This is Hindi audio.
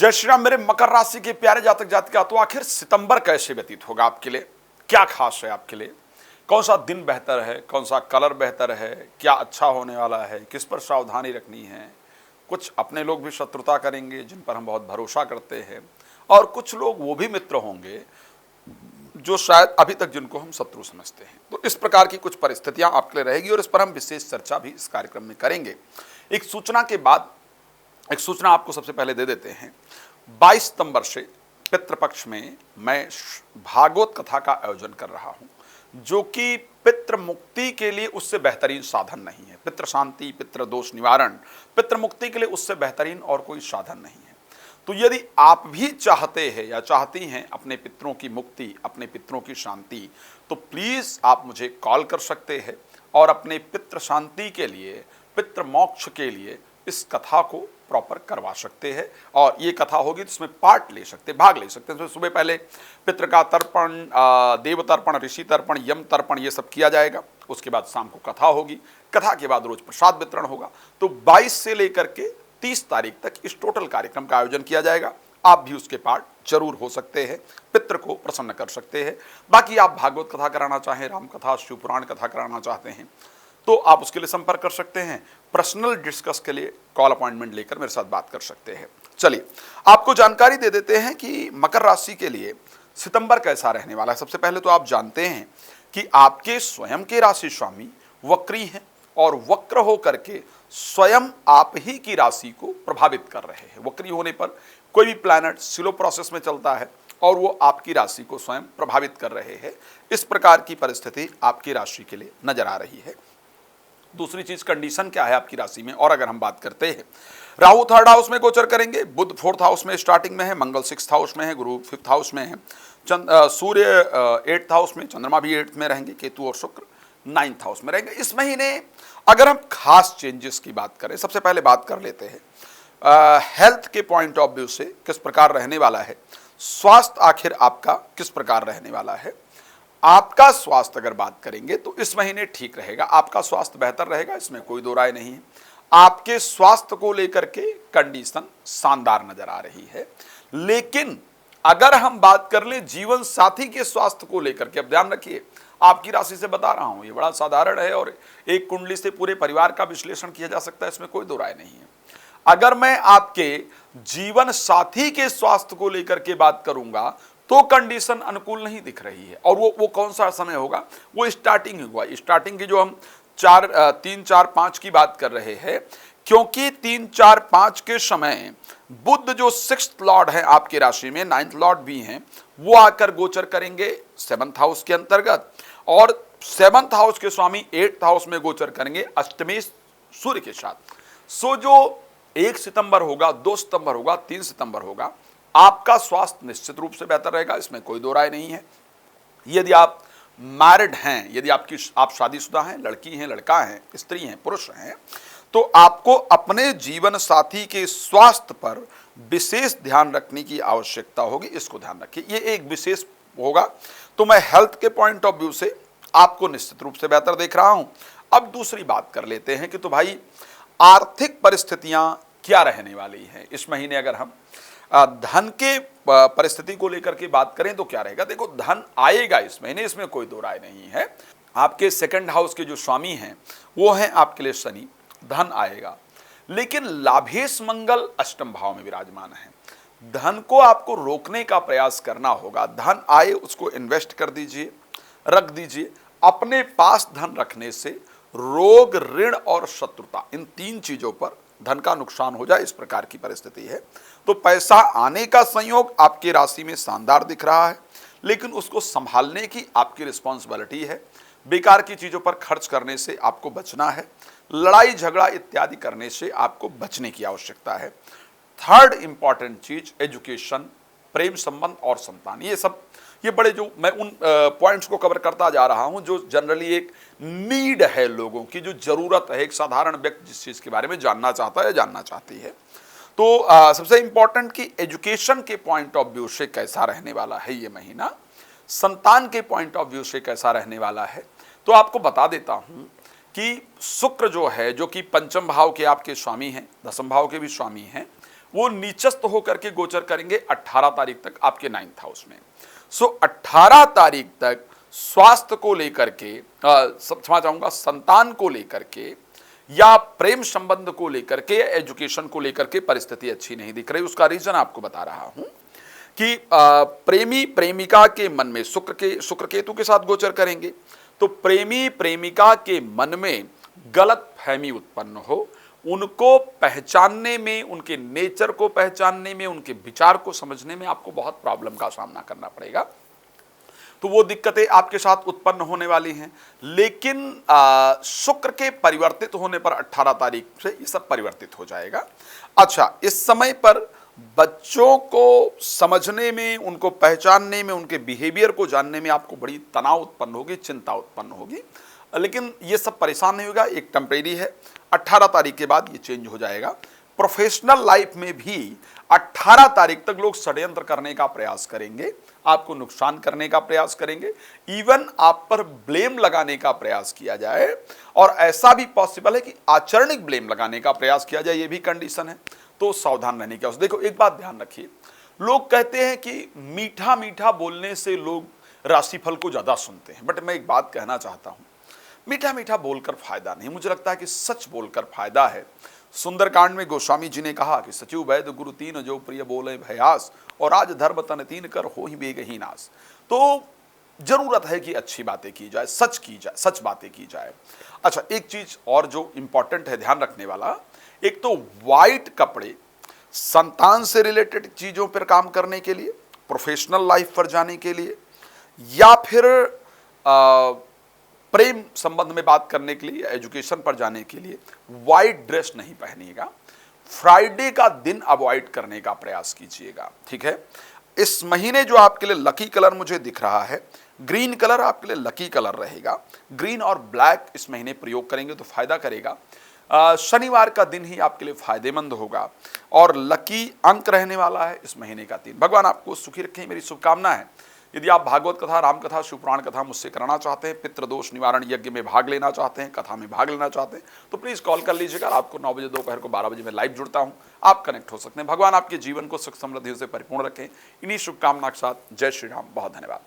जय श्री राम। मेरे मकर राशि के प्यारे जातक जातिका, तो आखिर सितंबर कैसे व्यतीत होगा आपके लिए? क्या खास है आपके लिए? कौन सा दिन बेहतर है? कौन सा कलर बेहतर है? क्या अच्छा होने वाला है? किस पर सावधानी रखनी है? कुछ अपने लोग भी शत्रुता करेंगे जिन पर हम बहुत भरोसा करते हैं, और कुछ लोग वो भी मित्र होंगे जो शायद अभी तक जिनको हम शत्रु समझते हैं। तो इस प्रकार की कुछ परिस्थितियां आपके लिए रहेगी और इस पर हम विशेष चर्चा भी इस कार्यक्रम में करेंगे। एक सूचना के बाद एक सूचना आपको सबसे पहले दे देते हैं। 22 सितंबर से पितृपक्ष में मैं भागवत कथा का आयोजन कर रहा हूं, जो कि पितृ मुक्ति के लिए उससे बेहतरीन साधन नहीं है। पितृ शांति, पितृ दोष निवारण, पितृ मुक्ति के लिए उससे बेहतरीन और कोई साधन नहीं है। तो यदि आप भी चाहते हैं या चाहती हैं अपने पितरों की मुक्ति, अपने पितरों की शांति, तो प्लीज आप मुझे कॉल कर सकते हैं और अपने पितृ शांति के लिए, पितृ मोक्ष के लिए इस कथा को प्रॉपर करवा सकते हैं। और ये कथा होगी तो इसमें पार्ट ले सकते, भाग ले सकते हैं। सुबह पहले पितृ का तर्पण, देव तर्पण, ऋषि तर्पण, यम तर्पण, ये सब किया जाएगा। उसके बाद शाम को कथा होगी। कथा के बाद रोज प्रसाद वितरण होगा। तो 22 से लेकर के 30 तारीख तक इस टोटल कार्यक्रम का आयोजन किया जाएगा। आप भी उसके पार्ट जरूर हो सकते हैं, पितृ को प्रसन्न कर सकते हैं। बाकी आप भागवत कथा कराना चाहें, राम कथा, शिव पुराण कथा कराना चाहते हैं, तो आप उसके लिए संपर्क कर सकते हैं। पर्सनल डिस्कस के लिए कॉल अपॉइंटमेंट लेकर मेरे साथ बात कर सकते हैं। चलिए आपको जानकारी दे देते हैं कि मकर राशि के लिए सितंबर कैसा रहने वाला है। सबसे पहले तो आप जानते हैं कि आपके स्वयं के राशि स्वामी वक्री हैं और वक्र होकर के स्वयं आप ही की राशि को प्रभावित कर रहे हैं। वक्री होने पर कोई भी प्लैनेट स्लो प्रोसेस में चलता है और वो आपकी राशि को स्वयं प्रभावित कर रहे हैं। इस प्रकार की परिस्थिति आपकी राशि के लिए नजर आ रही है। दूसरी चीज, कंडीशन क्या है आपकी राशि में? और अगर हम बात करते हैं, राहु 3rd हाउस में गोचर करेंगे, बुध 4th हाउस में स्टार्टिंग में है, मंगल 6th हाउस में है, गुरु 5th हाउस में है, सूर्य 8th हाउस में, चंद्रमा भी 8th में रहेंगे, केतु और शुक्र 9th हाउस में रहेंगे। इस महीने अगर हम खास चेंजेस की बात करें, सबसे पहले बात कर लेते हैं हेल्थ के पॉइंट ऑफ व्यू से किस प्रकार रहने वाला है। स्वास्थ्य आखिर आपका किस प्रकार रहने वाला है? आपका स्वास्थ्य अगर बात करेंगे तो इस महीने ठीक रहेगा, आपका स्वास्थ्य बेहतर रहेगा, इसमें कोई दो राय नहीं है। आपके स्वास्थ्य को लेकर के कंडीशन शानदार नजर आ रही है। लेकिन अगर हम बात कर ले जीवन साथी के स्वास्थ्य को लेकर के, अब ध्यान रखिए, आपकी राशि से बता रहा हूं, ये बड़ा साधारण है और एक कुंडली से पूरे परिवार का विश्लेषण किया जा सकता है, इसमें कोई दो राय नहीं है। अगर मैं आपके जीवन साथी के स्वास्थ्य को लेकर के बात करूंगा तो कंडीशन अनुकूल नहीं दिख रही है। और वो कौन सा समय होगा? वो स्टार्टिंग हुआ। स्टार्टिंग की जो हम 3, 4, 5 की बात कर रहे हैं, क्योंकि 3, 4, 5 के समय बुध जो 6th लॉर्ड है आपकी राशि में, 9th लॉर्ड भी हैं, वो आकर गोचर करेंगे 7th हाउस के अंतर्गत, और 7th हाउस के स्वामी 8th हाउस में गोचर करेंगे अष्टमेश सूर्य के साथ। सो जो 1 सितंबर होगा, 2 सितंबर होगा, 3 सितंबर होगा, आपका स्वास्थ्य निश्चित रूप से बेहतर रहेगा, इसमें कोई दो राय नहीं है। यदि आप मैरिड हैं, यदि आप शादीशुदा हैं, लड़की हैं, लड़का हैं, स्त्री हैं, पुरुष हैं, तो आपको अपने जीवन साथी के स्वास्थ्य पर विशेष ध्यान रखने की आवश्यकता होगी। इसको ध्यान रखिए, ये एक विशेष होगा। तो मैं हेल्थ के पॉइंट ऑफ व्यू से आपको निश्चित रूप से बेहतर देख रहा हूं। अब दूसरी बात कर लेते हैं कि तो भाई आर्थिक परिस्थितियां क्या रहने वाली हैं इस महीने। अगर हम धन के परिस्थिति को लेकर के बात करें तो क्या रहेगा? देखो, धन आएगा इस महीने, इसमें कोई दो राय नहीं है। आपके 2nd हाउस के जो स्वामी हैं वो हैं आपके लिए शनि, धन आएगा। लेकिन लाभेश मंगल अष्टम भाव में विराजमान है। धन को आपको रोकने का प्रयास करना होगा। धन आए उसको इन्वेस्ट कर दीजिए, रख दीजिए। अपने पास धन रखने से रोग, ऋण और शत्रुता, इन 3 चीजों पर धन का नुकसान हो जाए, इस प्रकार की परिस्थिति है। तो पैसा आने का संयोग आपकी राशि में शानदार दिख रहा है, लेकिन उसको संभालने की आपकी रिस्पॉन्सिबिलिटी है। बेकार की चीजों पर खर्च करने से आपको बचना है। लड़ाई झगड़ा इत्यादि करने से आपको बचने की आवश्यकता है। 3rd इंपॉर्टेंट चीज एजुकेशन, प्रेम संबंध और संतान। ये बड़े जो मैं उन पॉइंट्स को कवर करता जा रहा हूं जो जनरली एक नीड है लोगों की, जो जरूरत है, एक साधारण व्यक्ति जिस चीज के बारे में जानना चाहता है, जानना चाहती है। तो सबसे इंपॉर्टेंट कि एजुकेशन के पॉइंट ऑफ व्यू से कैसा रहने वाला है ये महीना, संतान के पॉइंट ऑफ व्यू से कैसा रहने वाला है। तो आपको बता देता हूं कि शुक्र जो है, जो कि 5म भाव के आपके स्वामी हैं, 10म भाव के भी स्वामी हैं, वो नीचस्थ होकर के गोचर करेंगे 18 तारीख तक आपके 9th हाउस में। सो 18 तारीख तक स्वास्थ्य को लेकर के क्षमा चाहूंगा, संतान को लेकर के या प्रेम संबंध को लेकर के, एजुकेशन को लेकर के परिस्थिति अच्छी नहीं दिख रही। उसका रीजन आपको बता रहा हूं कि प्रेमी प्रेमिका के मन में शुक्र केतु के साथ गोचर करेंगे, तो प्रेमी प्रेमिका के मन में गलत फहमी उत्पन्न हो, उनको पहचानने में, उनके नेचर को पहचानने में, उनके विचार को समझने में आपको बहुत प्रॉब्लम का सामना करना पड़ेगा। तो वो दिक्कतें आपके साथ उत्पन्न होने वाली हैं। लेकिन शुक्र के परिवर्तित होने पर 18 तारीख से ये सब परिवर्तित हो जाएगा। अच्छा, इस समय पर बच्चों को समझने में, उनको पहचानने में, उनके बिहेवियर को जानने में आपको बड़ी तनाव उत्पन्न होगी, चिंता उत्पन्न होगी। लेकिन ये सब परेशान नहीं होगा, एक टेम्परेरी है। 18 तारीख के बाद ये चेंज हो जाएगा। प्रोफेशनल लाइफ में भी 18 तारीख तक लोग षड्यंत्र करने का प्रयास करेंगे, आपको नुकसान करने का प्रयास करेंगे, इवन आप पर ब्लेम लगाने का प्रयास किया जाए, और ऐसा भी पॉसिबल है कि आचरणिक ब्लेम लगाने का प्रयास किया जाए, ये भी कंडीशन है। तो सावधान रहने की आवश्यकता। देखो, एक बात ध्यान रखिए, लोग कहते हैं कि मीठा मीठा बोलने से लोग राशिफल को ज्यादा सुनते हैं, बट मैं एक बात कहना चाहता हूं, मीठा मीठा बोलकर फायदा नहीं, मुझे लगता है कि सच बोलकर फायदा है। सुंदरकांड में गोस्वामी जी ने कहा कि सचिव वैद गुरु तीन जो प्रिय बोले भयास, और आज धर्म तन तीन कर हो ही बेगही नाश। तो जरूरत है कि अच्छी बातें की जाए, सच की जाए, सच बातें की जाए। अच्छा, एक चीज और जो इंपॉर्टेंट है ध्यान रखने वाला, एक तो वाइट कपड़े संतान से रिलेटेड चीजों पर काम करने के लिए, प्रोफेशनल लाइफ पर जाने के लिए, या फिर प्रेम संबंध में बात करने के लिए, एजुकेशन पर जाने के लिए वाइट ड्रेस नहीं पहनिएगा। फ्राइडे का दिन अवॉइड करने का प्रयास कीजिएगा, ठीक है। इस महीने जो आपके लिए लकी कलर मुझे दिख रहा है, ग्रीन कलर आपके लिए लकी कलर रहेगा। ग्रीन और ब्लैक इस महीने प्रयोग करेंगे तो फायदा करेगा। शनिवार का दिन ही आपके लिए फायदेमंद होगा, और लकी अंक रहने वाला है इस महीने का 3। भगवान आपको सुखी रखें, मेरी शुभकामना है। यदि आप भागवत कथा, राम कथा, शिवपुराण कथा मुझसे कराना चाहते हैं, पितृदोष निवारण यज्ञ में भाग लेना चाहते हैं, कथा में भाग लेना चाहते हैं, तो प्लीज कॉल कर लीजिएगा। आपको 9 बजे, दोपहर को 12 बजे मैं लाइव जुड़ता हूं, आप कनेक्ट हो सकते हैं। भगवान आपके जीवन को सुख समृद्धि से परिपूर्ण रखें, इन्हीं शुभकामना के साथ जय श्री राम। बहुत धन्यवाद।